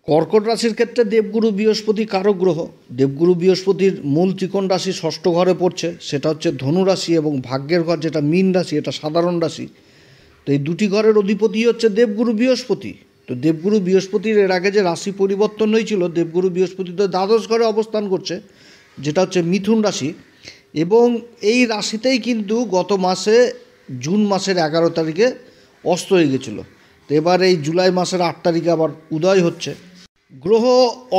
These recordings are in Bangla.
কর্কট রাশির ক্ষেত্রে দেবগুরু বৃহস্পতি কারক গ্রহ। দেবগুরু বৃহস্পতির মূল ত্রিকোণ রাশি ষষ্ঠ ঘরে পড়ছে, সেটা হচ্ছে ধনু রাশি, এবং ভাগ্যের ঘর যেটা মীন রাশি, এটা সাধারণ রাশি। তো এই দুটি ঘরের অধিপতি হচ্ছে দেবগুরু বৃহস্পতি। তো দেবগুরু বৃহস্পতির এর আগে যে রাশি পরিবর্তন হয়েছিল, দেবগুরু বৃহস্পতি তো দ্বাদশ ঘরে অবস্থান করছে, যেটা হচ্ছে মিথুন রাশি, এবং এই রাশিতেই কিন্তু গত মাসে জুন মাসের 11 তারিখে অস্ত হয়ে গেছিলো। তো এবার এই জুলাই মাসের 8 তারিখে আবার উদয় হচ্ছে। গ্রহ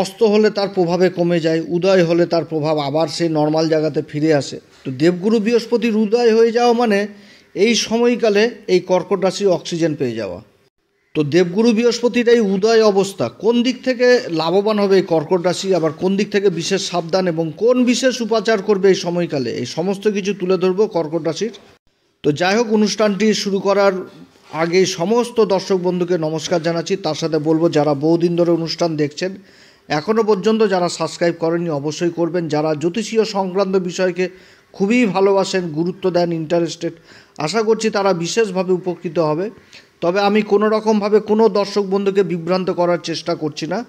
অস্ত হলে তার প্রভাবে কমে যায়, উদয় হলে তার প্রভাব আবার সেই নর্মাল জায়গাতে ফিরে আসে। তো দেবগুরু বৃহস্পতির উদয় হয়ে যাওয়া মানে এই সময়কালে এই কর্কট রাশি অক্সিজেন পেয়ে যাওয়া। তো দেবগুরু বৃহস্পতির এই উদয় অবস্থা কোন দিক থেকে লাভবান হবে এই কর্কট রাশি, আবার কোন দিক থেকে বিশেষ সাবধান এবং কোন বিশেষ উপাচার করবে এই সময়কালে, এই সমস্ত কিছু তুলে ধরবো কর্কট রাশির। তো যাই হোক, অনুষ্ঠানটি শুরু করার আগে সমস্ত দর্শক বন্ধুকে নমস্কার জানাচ্ছি। তার সাথে বলবো, যারা বহুদিন ধরে অনুষ্ঠান দেখছেন, এখনও পর্যন্ত যারা সাবস্ক্রাইব করেননি অবশ্যই করবেন। যারা জ্যোতিষীয় সংক্রান্ত বিষয়কে খুবই ভালোবাসেন, গুরুত্ব দেন, ইন্টারেস্টেড, আশা করছি তারা বিশেষভাবে উপকৃত হবে। তবে আমি কোনো রকমভাবে কোনো দর্শক বন্ধুকে বিভ্রান্ত করার চেষ্টা করছি না।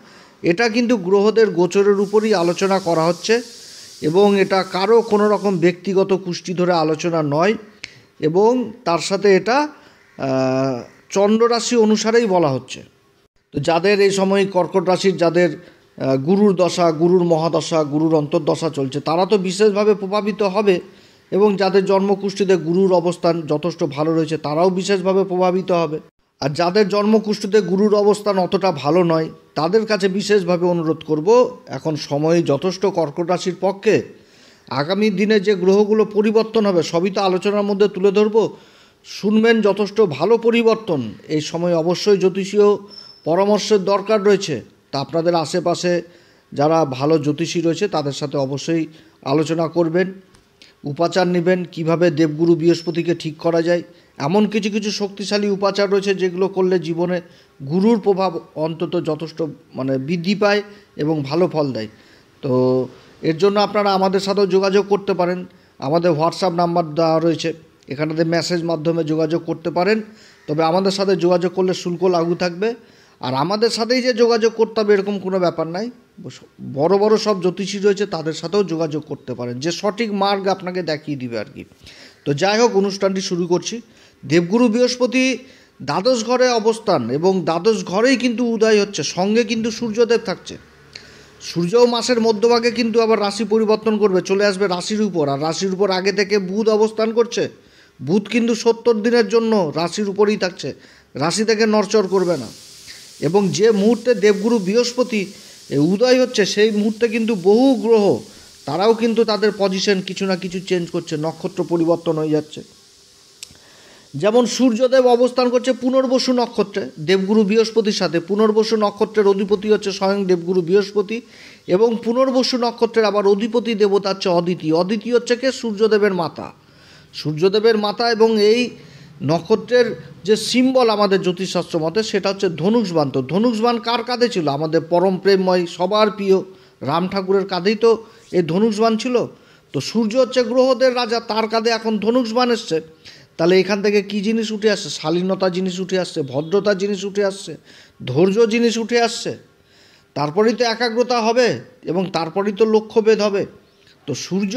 এটা কিন্তু গ্রহদের গোচরের উপরই আলোচনা করা হচ্ছে, এবং এটা কারো কোনো রকম ব্যক্তিগত কুষ্টি ধরে আলোচনা নয়, এবং তার সাথে এটা চন্দ্ররাশি অনুসারেই বলা হচ্ছে। তো যাদের এই সময় কর্কট রাশির যাদের গুরুর দশা, গুরুর মহাদশা, গুরুর অন্তর্দশা চলছে, তারা তো বিশেষভাবে প্রভাবিত হবে, এবং যাদের জন্মকুষ্ঠিতে গুরুর অবস্থান যথেষ্ট ভালো রয়েছে তারাও বিশেষভাবে প্রভাবিত হবে। আর যাদের জন্মকুষ্ঠিতে গুরুর অবস্থান অতটা ভালো নয়, তাদের কাছে বিশেষভাবে অনুরোধ করব, এখন সময় যথেষ্ট কর্কট রাশির পক্ষে। আগামী দিনে যে গ্রহগুলো পরিবর্তন হবে সবই তো আলোচনার মধ্যে তুলে ধরবো, শুনবেন। যথেষ্ট ভালো পরিবর্তন এই সময়, অবশ্যই জ্যোতিষীয় পরামর্শের দরকার রয়েছে। তা আপনাদের আশেপাশে যারা ভালো জ্যোতিষী রয়েছে তাদের সাথে অবশ্যই আলোচনা করবেন, উপাচার নেবেন, কিভাবে দেবগুরু বৃহস্পতিকে ঠিক করা যায়। এমন কিছু কিছু শক্তিশালী উপাচার রয়েছে যেগুলো করলে জীবনে গুরুর প্রভাব অন্তত যথেষ্ট বৃদ্ধি পায় এবং ভালো ফল দেয়। তো এর জন্য আপনারা আমাদের সাথেও যোগাযোগ করতে পারেন। আমাদের হোয়াটসঅ্যাপ নাম্বার দেওয়া রয়েছে, এখানেতে মেসেজ মাধ্যমে যোগাযোগ করতে পারেন। তবে আমাদের সাথে যোগাযোগ করলে শুল্ক লাগু থাকবে। আর আমাদের সাথেই যে যোগাযোগ করতে হবে এরকম কোনো ব্যাপার নাই, বড় বড় সব জ্যোতিষী রয়েছে তাদের সাথেও যোগাযোগ করতে পারেন, যে সঠিক মার্গ আপনাকে দেখিয়ে দিবে আর কি। তো যাই হোক, অনুষ্ঠানটি শুরু করছি। দেবগুরু বৃহস্পতি দ্বাদশ ঘরে অবস্থান, এবং দ্বাদশ ঘরেই কিন্তু উদয় হচ্ছে, সঙ্গে কিন্তু সূর্যদেব থাকছে। সূর্যও মাসের মধ্যভাগে কিন্তু আবার রাশি পরিবর্তন করবে, চলে আসবে রাশির উপর। আর রাশির উপর আগে থেকে বুধ অবস্থান করছে। বুধ কিন্তু 70 দিনের জন্য রাশির উপরেই থাকছে, রাশি থেকে নড়চড় করবে না। এবং যে মুহূর্তে দেবগুরু বৃহস্পতি উদয় হচ্ছে, সেই মুহূর্তে কিন্তু বহু গ্রহ তারাও কিন্তু তাদের পজিশন কিছু না কিছু চেঞ্জ করছে, নক্ষত্র পরিবর্তন হয়ে যাচ্ছে। যেমন সূর্যদেব অবস্থান করছে পুনর্বসু নক্ষত্রে দেবগুরু বৃহস্পতির সাথে। পুনর্বসু নক্ষত্রের অধিপতি হচ্ছে স্বয়ং দেবগুরু বৃহস্পতি, এবং পুনর্বসু নক্ষত্রের আবার অধিপতি দেবতা হচ্ছে অদিতি। অদিতি হচ্ছে কে? সূর্যদেবের মাতা। সূর্যদেবের মাতা, এবং এই নক্ষত্রের যে সিম্বল আমাদের জ্যোতিষশাস্ত্র মতে সেটা হচ্ছে ধনুষবাণ। তো ধনুষবাণ কার কাঁধে ছিল? আমাদের পরম প্রেমময় সবার প্রিয় রাম ঠাকুরের কাঁধেই তো এই ধনুষবাণ ছিল। তো সূর্য হচ্ছে গ্রহদের রাজা, তার কাঁধে এখন ধনুষবাণ এসছে। তাহলে এখান থেকে কী জিনিস উঠে আসছে? শালীনতা জিনিস উঠে আসছে, ভদ্রতা জিনিস উঠে আসছে, ধৈর্য জিনিস উঠে আসছে। তারপরেই তো একাগ্রতা হবে, এবং তারপরেই তো লক্ষ্যভেদ হবে। তো সূর্য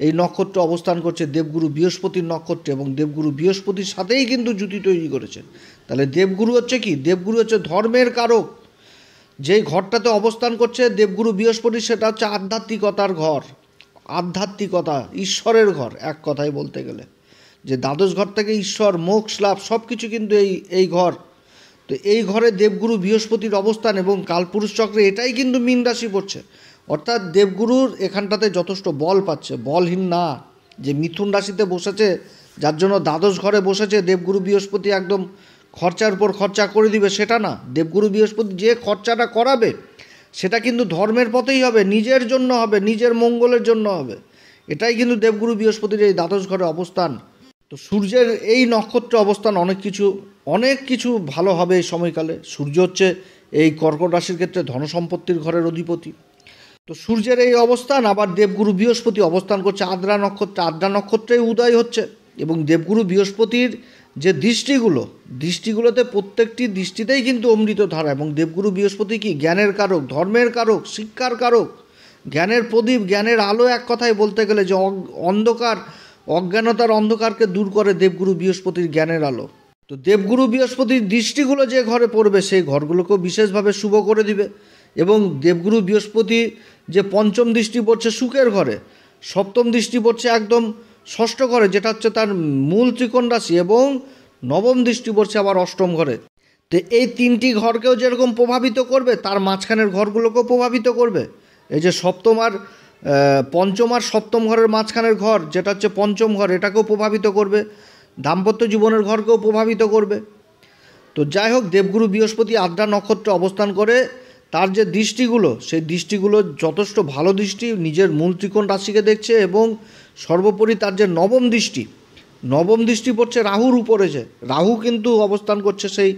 এই নক্ষত্র অবস্থান করছে দেবগুরু বৃহস্পতির নক্ষত্রে, এবং দেবগুরু বৃহস্পতির সাথেই কিন্তু জুতি তৈরি করেছে। তাহলে দেবগুরু হচ্ছে কি? দেবগুরু হচ্ছে ধর্মের কারক। যেই ঘরটাতে অবস্থান করছে দেবগুরু বৃহস্পতি, সেটা হচ্ছে আধ্যাত্মিকতার ঘর, আধ্যাত্মিকতা, ঈশ্বরের ঘর। এক কথায় বলতে গেলে যে দ্বাদশ ঘর থেকে ঈশ্বর, মোক্ষ লাভ সব কিছু কিন্তু এই ঘর। তো এই ঘরে দেবগুরু বৃহস্পতির অবস্থান, এবং কালপুরুষ চক্রে এটাই কিন্তু মীন রাশি পড়ছে। অর্থাৎ দেবগুরুর এখানটাতে যথেষ্ট বল পাচ্ছে, বলহীন না। যে মিথুন রাশিতে বসেছে, যার জন্য দ্বাদশ ঘরে বসেছে দেবগুরু বৃহস্পতি একদম খরচার উপর খরচা করে দিবে, সেটা না। দেবগুরু বৃহস্পতি যে খরচাটা করাবে সেটা কিন্তু ধর্মের পথেই হবে, নিজের জন্য হবে, নিজের মঙ্গলের জন্য হবে। এটাই কিন্তু দেবগুরু বৃহস্পতির এই দ্বাদশ ঘরে অবস্থান। তো সূর্যের এই নক্ষত্রে অবস্থান অনেক কিছু ভালো হবে এই সময়কালে। সূর্য হচ্ছে এই কর্কট রাশির ক্ষেত্রে ধনসম্পত্তির ঘরের অধিপতি। তো সূর্যের এই অবস্থান, আবার দেবগুরু বৃহস্পতি অবস্থান করছে আদ্রা নক্ষত্রে। আদ্রা নক্ষত্রে উদয় হচ্ছে, এবং দেবগুরু বৃহস্পতির যে দৃষ্টিগুলোতে প্রত্যেকটি দৃষ্টিতেই কিন্তু অমৃত ধারা। এবং দেবগুরু বৃহস্পতি কি জ্ঞানের কারক, ধর্মের কারক, শিক্ষার কারক, জ্ঞানের প্রদীপ, জ্ঞানের আলো। এক কথায় বলতে গেলে যে অজ্ঞানতার অন্ধকারকে দূর করে দেবগুরু বৃহস্পতির জ্ঞানের আলো। তো দেবগুরু বৃহস্পতির দৃষ্টিগুলো যে ঘরে পড়বে সেই ঘরগুলোকেও বিশেষভাবে শুভ করে দিবে। এবং দেবগুরু বৃহস্পতি যে পঞ্চম দৃষ্টি পড়ছে সুখের ঘরে, সপ্তম দৃষ্টি পড়ছে একদম ষষ্ঠ ঘরে যেটা হচ্ছে তার মূল ত্রিকোণ রাশি, এবং নবম দৃষ্টি পড়ছে আবার অষ্টম ঘরে। তো এই তিনটি ঘরকেও যেরকম প্রভাবিত করবে তার মাঝখানের ঘরগুলোকেও প্রভাবিত করবে। এই যে পঞ্চম আর সপ্তম ঘরের মাঝখানের ঘর যেটা হচ্ছে পঞ্চম ঘর, এটাকেও প্রভাবিত করবে, দাম্পত্য জীবনের ঘরকেও প্রভাবিত করবে। তো যাই হোক, দেবগুরু বৃহস্পতি আদ্রা নক্ষত্রে অবস্থান করে তার যে দৃষ্টিগুলো, সেই দৃষ্টিগুলো যথেষ্ট ভালো দৃষ্টি, নিজের মূল ত্রিকোণ রাশিকে দেখছে। এবং সর্বোপরি তার যে নবম দৃষ্টি পড়ছে রাহুর উপরে। যে রাহু কিন্তু অবস্থান করছে সেই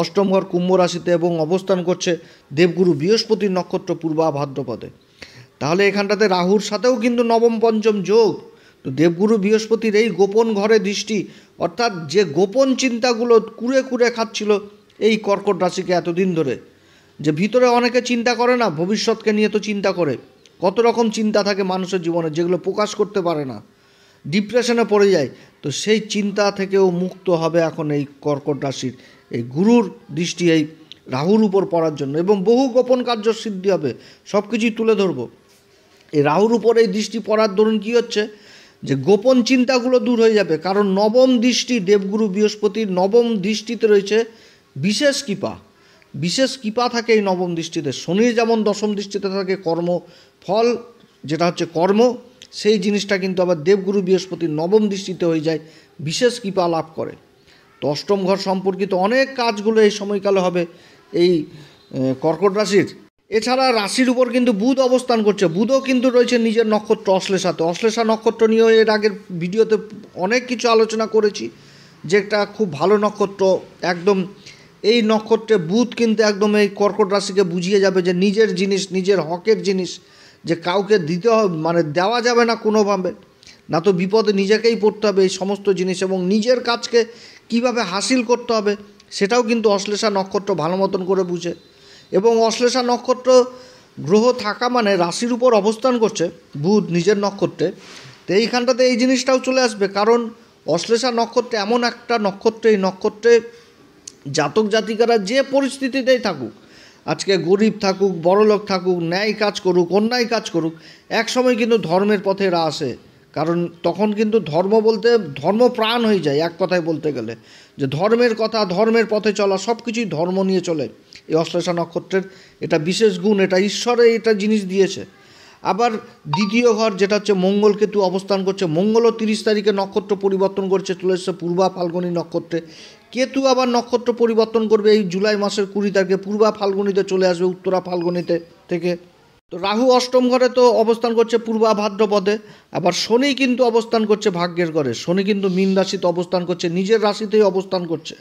অষ্টম ঘর কুম্ভ রাশিতে, এবং অবস্থান করছে দেবগুরু বৃহস্পতির নক্ষত্র পূর্বা ভাদ্রপদে। তাহলে এখানটাতে রাহুর সাথেও কিন্তু নবম পঞ্চম যোগ। তো দেবগুরু বৃহস্পতির এই গোপন ঘরে দৃষ্টি, অর্থাৎ যে গোপন চিন্তাগুলো কুরে কুরে খাচ্ছিল এই কর্কট রাশিকে এতদিন ধরে, যে ভিতরে অনেকে চিন্তা করে না, ভবিষ্যৎকে নিয়ে তো চিন্তা করে, কত রকম চিন্তা থাকে মানুষের জীবনে যেগুলো প্রকাশ করতে পারে না, ডিপ্রেশনে পড়ে যায়। তো সেই চিন্তা থেকেও মুক্ত হবে এখন এই কর্কট রাশির এই গুরুর দৃষ্টি এই রাহুর উপর পড়ার জন্য, এবং বহু গোপন কার্য সিদ্ধি হবে। সব কিছুই তুলে ধরবো। এই রাহুর উপর এই দৃষ্টি পড়ার দরুন কী হচ্ছে, যে গোপন চিন্তাগুলো দূর হয়ে যাবে। কারণ নবম দৃষ্টি, দেবগুরু বৃহস্পতির নবম দৃষ্টিতে রয়েছে বিশেষ কৃপা থাকে এই নবম দৃষ্টিতে। শনির যেমন দশম দৃষ্টিতে থাকে কর্মফল, যেটা হচ্ছে কর্ম, সেই জিনিসটা কিন্তু আবার দেবগুরু বৃহস্পতির নবম দৃষ্টিতে হয়ে যায়, বিশেষ কৃপা লাভ করে। তো অষ্টম ঘর সম্পর্কিত অনেক কাজগুলো এই সময়কালে হবে এই কর্কট রাশির। এছাড়া রাশির উপর কিন্তু বুধ অবস্থান করছে। বুধও কিন্তু রয়েছে নিজের নক্ষত্র অশ্লেষাতে। অশ্লেষা নক্ষত্র নিয়েও এর আগের ভিডিওতে অনেক কিছু আলোচনা করেছি, যে একটা খুব ভালো নক্ষত্র। একদম এই নক্ষত্রে বুধ কিন্তু একদম এই কর্কট রাশিকে বুঝিয়ে যাবে যে নিজের জিনিস, নিজের হকের জিনিস যে কাউকে দিতে হবে, মানে দেওয়া যাবে না কোনোভাবে, না তো বিপদে নিজেকেই পড়তে হবে এই সমস্ত জিনিস। এবং নিজের কাজকে কিভাবে হাসিল করতে হবে সেটাও কিন্তু অশ্লেষা নক্ষত্র ভালো মতন করে বুঝে। এবং অশ্লেষা নক্ষত্র গ্রহ থাকা মানে রাশির উপর অবস্থান করছে বুধ নিজের নক্ষত্রে। তো এইখানটাতে এই জিনিসটাও চলে আসবে, কারণ অশ্লেষা নক্ষত্রে এমন একটা নক্ষত্র, এই নক্ষত্রে জাতক জাতিকারা যে পরিস্থিতিতেই থাকুক, আজকে গরিব থাকুক, বড়লোক থাকুক, ন্যায় কাজ করুক, অন্যায় কাজ করুক, এক সময় কিন্তু ধর্মের পথে এরা আসে। কারণ তখন কিন্তু ধর্ম প্রাণ হয়ে যায়। এক কথায় বলতে গেলে যে ধর্মের কথা, ধর্মের পথে চলা, সব কিছুই ধর্ম নিয়ে চলে। এই অশ্লেষা নক্ষত্রের এটা বিশেষ গুণ, এটা ঈশ্বরে এটা জিনিস দিয়েছে। আবার দ্বিতীয় ঘর যেটা হচ্ছে মঙ্গল কেতু অবস্থান করছে। মঙ্গলও 30 তারিখে নক্ষত্র পরিবর্তন করছে, চলে এসছে পূর্বা ফাল্গুনী নক্ষত্রে। কেতু আবার নক্ষত্র পরিবর্তন করবে এই জুলাই মাসের 20 তারিখে, পূর্বা ফাল্গুনীতে চলে আসবে উত্তরা ফাল্গুনীতে থেকে। তো রাহু অষ্টম ঘরে তো অবস্থান করছে পূর্বা ভাদ্রপদে। আবার শনি কিন্তু অবস্থান করছে ভাগ্যের ঘরে। শনি কিন্তু মীন রাশিতে অবস্থান করছে, নিজের রাশিতেই অবস্থান করছে,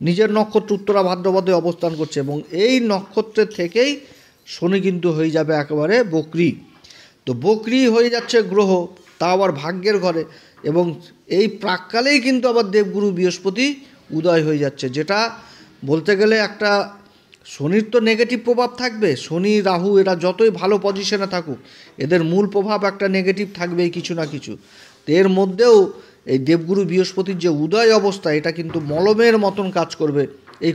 নিজের নক্ষত্র উত্তরা ভাদ্রপদে অবস্থান করছে। এবং এই নক্ষত্রের থেকেই শনি কিন্তু হয়ে যাবে একেবারে বকরি। তো বকরি হয়ে যাচ্ছে গ্রহ, তা আবার ভাগ্যের ঘরে। এবং এই প্রাককালেই কিন্তু আবার দেবগুরু বৃহস্পতি উদয় হয়ে যাচ্ছে, যেটা বলতে গেলে একটা শনির তো নেগেটিভ প্রভাব থাকবে। শনি রাহু এরা যতই ভালো পজিশনে থাকুক, এদের মূল প্রভাব একটা নেগেটিভ থাকবেই কিছু না কিছু। তো এর মধ্যেও এই দেবগুরু বৃহস্পতির যে উদয় অবস্থা, এটা কিন্তু মলমের মতন কাজ করবে এই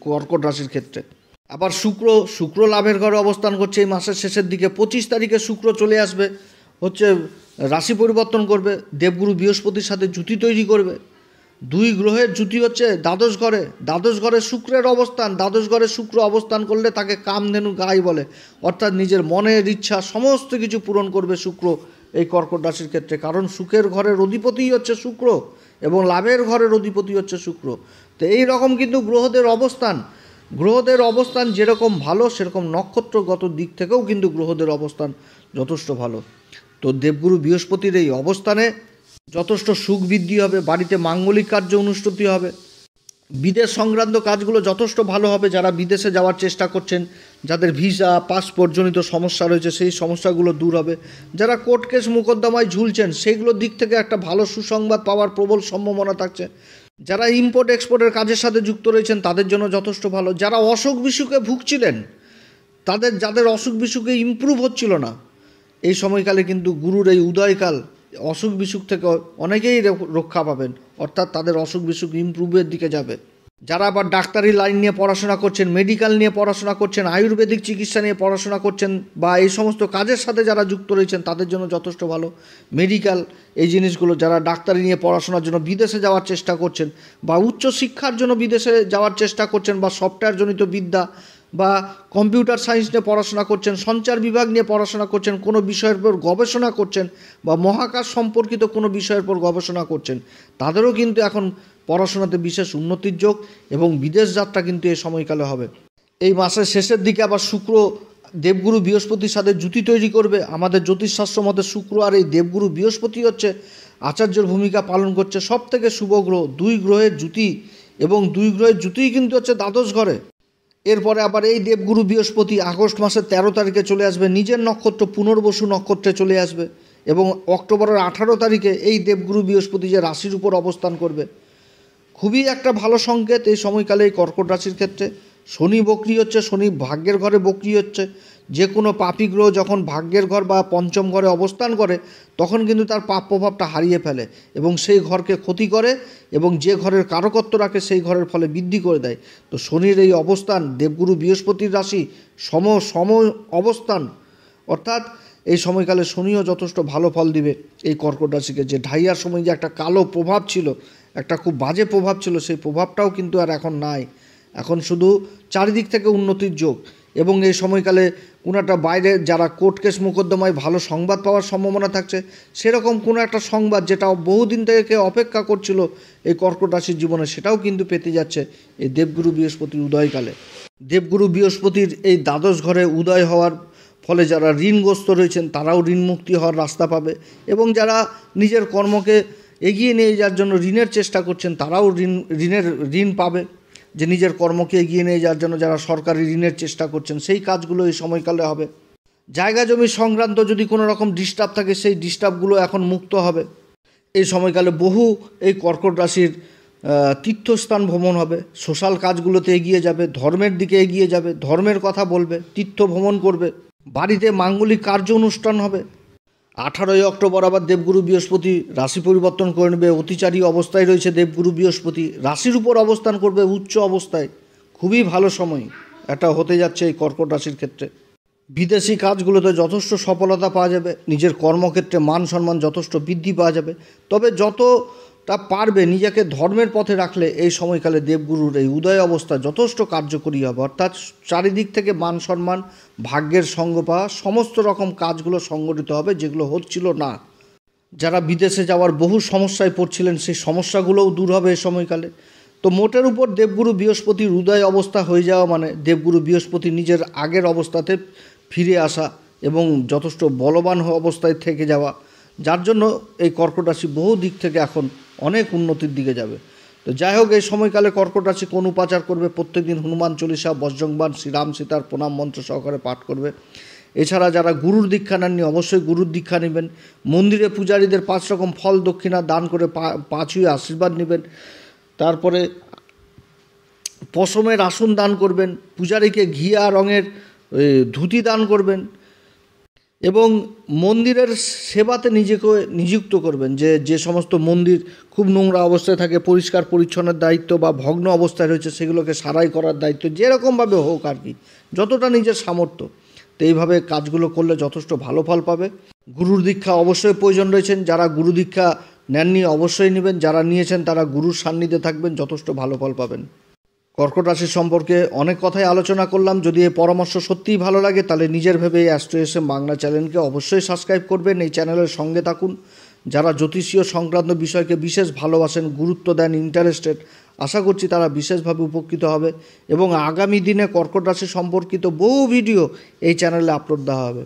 কর্কট রাশির ক্ষেত্রে। আবার শুক্র লাভের ঘরে অবস্থান করছে এই মাসের শেষের দিকে। 25 তারিখে শুক্র চলে আসবে, হচ্ছে রাশি পরিবর্তন করবে, দেবগুরু বৃহস্পতির সাথে জুতি তৈরি করবে। দুই গ্রহের জুতি হচ্ছে দ্বাদশ ঘরে শুক্রের অবস্থান। দ্বাদশ ঘরে শুক্র অবস্থান করলে তাকে কামধেনু গাই বলে, অর্থাৎ নিজের মনের ইচ্ছা সমস্ত কিছু পূরণ করবে শুক্র এই কর্কট রাশির ক্ষেত্রে। কারণ সুখের ঘরের অধিপতিই হচ্ছে শুক্র এবং লাভের ঘরের অধিপতি হচ্ছে শুক্র। তো এই রকম কিন্তু গ্রহদের অবস্থান যেরকম ভালো, সেরকম নক্ষত্রগত দিক থেকেও কিন্তু গ্রহদের অবস্থান যথেষ্ট ভালো। তো দেবগুরু বৃহস্পতির এই অবস্থানে যথেষ্ট সুখ বৃদ্ধি হবে, বাড়িতে মাঙ্গলিক কার্য অনুষ্ঠিত হবে। বিদেশ সংক্রান্ত কাজগুলো যথেষ্ট ভালো হবে। যারা বিদেশে যাওয়ার চেষ্টা করছেন, যাদের ভিসা পাসপোর্টজনিত সমস্যা রয়েছে, সেই সমস্যাগুলো দূর হবে। যারা কোর্ট কেস মোকদ্দমায় ঝুলছেন, সেইগুলোর দিক থেকে একটা ভালো সুসংবাদ পাওয়ার প্রবল সম্ভাবনা থাকছে। যারা ইম্পোর্ট এক্সপোর্টের কাজের সাথে যুক্ত রয়েছেন, তাদের জন্য যথেষ্ট ভালো। যারা অসুখ বিসুখে ভুগছিলেন, যাদের অসুখ বিসুখে ইমপ্রুভ হচ্ছিল না, এই সময়কালে কিন্তু গুরুর এই উদয়কাল অসুখ বিসুখ থেকে অনেকেই রক্ষা পাবেন, অর্থাৎ তাদের অসুখ বিসুখ ইমপ্রুভের দিকে যাবে। যারা আবার ডাক্তারি লাইন নিয়ে পড়াশোনা করছেন, মেডিকেল নিয়ে পড়াশোনা করছেন, আয়ুর্বেদিক চিকিৎসা নিয়ে পড়াশোনা করছেন, বা এই সমস্ত কাজের সাথে যারা যুক্ত রয়েছেন, তাদের জন্য যথেষ্ট ভালো। মেডিকেল এই জিনিসগুলো, যারা ডাক্তারি নিয়ে পড়াশোনার জন্য বিদেশে যাওয়ার চেষ্টা করছেন, বা উচ্চশিক্ষার জন্য বিদেশে যাওয়ার চেষ্টা করছেন, বা সফটওয়্যারজনিত বিদ্যা বা কম্পিউটার সায়েন্স নিয়ে পড়াশোনা করছেন, সঞ্চার বিভাগ নিয়ে পড়াশোনা করছেন, কোনো বিষয়ের উপর গবেষণা করছেন, বা মহাকাশ সম্পর্কিত কোনো বিষয়ের উপর গবেষণা করছেন, তাদেরও কিন্তু এখন পড়াশোনাতে বিশেষ উন্নতির যোগ এবং বিদেশ যাত্রা কিন্তু এই সময়কালে হবে। এই মাসের শেষের দিকে আবার শুক্র দেবগুরু বৃহস্পতির সাথে জুতি তৈরি করবে। আমাদের জ্যোতিষশাস্ত্র মতে শুক্র আর এই দেবগুরু বৃহস্পতি হচ্ছে আচার্যের ভূমিকা পালন করছে। সব থেকে শুভ গ্রহ, দুই গ্রহের জুতি, এবং দুই গ্রহের জুতিই কিন্তু হচ্ছে দ্বাদশ ঘরে। এরপরে আবার এই দেবগুরু বৃহস্পতি আগস্ট মাসের 13 তারিখে চলে আসবে, নিজের নক্ষত্র পুনর্বসু নক্ষত্রে চলে আসবে, এবং অক্টোবরের 18 তারিখে এই দেবগুরু বৃহস্পতি যে রাশির উপর অবস্থান করবে, খুবই একটা ভালো সংকেত এই সময়কালে এই কর্কট রাশির ক্ষেত্রে। শনি বক্রি হচ্ছে, শনি ভাগ্যের ঘরে বক্রি হচ্ছে। যে কোনো পাপী গ্রহ যখন ভাগ্যের ঘর বা পঞ্চম ঘরে অবস্থান করে, তখন কিন্তু তার পাপ প্রভাবটা হারিয়ে ফেলে এবং সেই ঘরকে ক্ষতি করে, এবং যে ঘরের কারকত্ব রাখে সেই ঘরের ফলে বৃদ্ধি করে দেয়। তো শনির এই অবস্থান, দেবগুরু বৃহস্পতির রাশি সম অবস্থান, অর্থাৎ এই সময়কালে শনিও যথেষ্ট ভালো ফল দিবে এই কর্কট রাশিকে। যে ঢাইয়ার সময় যে একটা কালো প্রভাব ছিল, একটা খুব বাজে প্রভাব ছিল, সেই প্রভাবটাও কিন্তু আর এখন নাই। এখন শুধু চারিদিক থেকে উন্নতির যোগ, এবং এই সময়কালে কোনো একটা বাইরে যারা কোর্ট কেস মোকদ্দমায় ভালো সংবাদ পাওয়ার সম্ভাবনা থাকছে, সেরকম কোনো একটা সংবাদ যেটা বহুদিন থেকে অপেক্ষা করছিল এই কর্কট রাশির জীবনে, সেটাও কিন্তু পেতে যাচ্ছে এই দেবগুরু বৃহস্পতির উদয়কালে। দেবগুরু বৃহস্পতির এই দ্বাদশ ঘরে উদয় হওয়ার ফলে যারা ঋণগ্রস্ত রয়েছেন, তারাও ঋণ মুক্তি হওয়ার রাস্তা পাবে, এবং যারা নিজের কর্মকে এগিয়ে নিয়ে যাওয়ার জন্য ঋণের চেষ্টা করছেন, তারাও ঋণ পাবে। যে নিজের কর্মকে এগিয়ে নিয়ে যাওয়ার জন্য যারা সরকারি ঋণের চেষ্টা করছেন, সেই কাজগুলো এই সময়কালে হবে। জায়গা জমি সংক্রান্ত যদি কোনো রকম ডিস্টার্ব থাকে, সেই ডিস্টার্বগুলো এখন মুক্ত হবে এই সময়কালে। বহু এই কর্কট রাশির তীর্থস্থান ভ্রমণ হবে, সোশ্যাল কাজগুলোতে এগিয়ে যাবে, ধর্মের দিকে এগিয়ে যাবে, ধর্মের কথা বলবে, তীর্থ ভ্রমণ করবে, বাড়িতে মাঙ্গলিক কার্য অনুষ্ঠান হবে। 18ই অক্টোবর আবার দেবগুরু বৃহস্পতি রাশি পরিবর্তন করে নেবে। অতিচারী অবস্থায় রয়েছে দেবগুরু বৃহস্পতি, রাশির উপর অবস্থান করবে উচ্চ অবস্থায়। খুবই ভালো সময় এটা হতে যাচ্ছে এই কর্কট রাশির ক্ষেত্রে। বিদেশি কাজগুলোতে যথেষ্ট সফলতা পাওয়া যাবে, নিজের কর্মক্ষেত্রে মান সম্মান যথেষ্ট বৃদ্ধি পাওয়া যাবে। তবে যতটা পারবে নিজেকে ধর্মের পথে রাখলে এই সময়কালে দেবগুরুর এই উদয় অবস্থা যথেষ্ট কার্যকরী হবে, অর্থাৎ চারিদিক থেকে মান সম্মান, ভাগ্যের সঙ্গ পাওয়া, সমস্ত রকম কাজগুলো সংগঠিত হবে যেগুলো হচ্ছিল না। যারা বিদেশে যাওয়ার বহু সমস্যায় পড়ছিলেন, সেই সমস্যাগুলোও দূর হবে এই সময়কালে। তো মোটের উপর দেবগুরু বৃহস্পতির উদয় অবস্থা হয়ে যাওয়া মানে দেবগুরু বৃহস্পতি নিজের আগের অবস্থাতে ফিরে আসা এবং যথেষ্ট বলবান অবস্থায় থেকে যাওয়া, যার জন্য এই কর্কট রাশি বহু দিক থেকে এখন অনেক উন্নতির দিকে যাবে। তো যাই হোক, এই সময়কালে কর্কট রাশি কোন উপাচার করবে? প্রত্যেকদিন হনুমান চল্লিশা, বজ্রংবাণ, শ্রীরাম সীতার প্রণাম মন্ত্র সহকারে পাঠ করবে। এছাড়া যারা গুরুর দীক্ষা নেননি, অবশ্যই গুরুর দীক্ষা নেবেন। মন্দিরে পূজারীদের 5 রকম ফল দক্ষিণা দান করে 5 আশীর্বাদ নেবেন। তারপরে পশমের আসন দান করবেন, পূজারীকে ঘিয়া রঙের ধুতি দান করবেন, এবং মন্দিরের সেবাতে নিজেকে নিযুক্ত করবেন। যে সমস্ত মন্দির খুব নোংরা অবস্থায় থাকে, পরিষ্কার পরিচ্ছন্নের দায়িত্ব, বা ভগ্ন অবস্থায় রয়েছে সেগুলোকে সারাই করার দায়িত্ব, যেরকমভাবে হোক আর কি, যতটা নিজের সামর্থ্য। তো এইভাবে কাজগুলো করলে যথেষ্ট ভালো ফল পাবে। গুরুর দীক্ষা অবশ্যই প্রয়োজন রয়েছেন, যারা গুরু দীক্ষা নেননি অবশ্যই নেবেন, যারা নিয়েছেন তারা গুরুর সান্নিধ্যে থাকবেন, যথেষ্ট ভালো ফল পাবেন। কর্কট রাশি সম্পর্কে অনেক কথাই আলোচনা করলাম। যদি এই পরামর্শ সত্যিই ভালো লাগে, তাহলে নিজের ভেবে এই অ্যাস্ট্রো এসএম বাংলা চ্যানেলকে অবশ্যই সাবস্ক্রাইব করবেন, এই চ্যানেলের সঙ্গে থাকুন। যারা জ্যোতিষীয় সংক্রান্ত বিষয়কে বিশেষ ভালোবাসেন, গুরুত্ব দেন, ইন্টারেস্টেড, আশা করছি তারা বিশেষভাবে উপকৃত হবে, এবং আগামী দিনে কর্কট রাশি সম্পর্কিত বহু ভিডিও এই চ্যানেলে আপলোড দেওয়া হবে।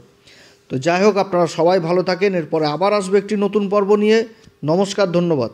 তো যাই হোক, আপনারা সবাই ভালো থাকেন। এরপরে আবার আসবে একটি নতুন পর্ব নিয়ে। নমস্কার, ধন্যবাদ।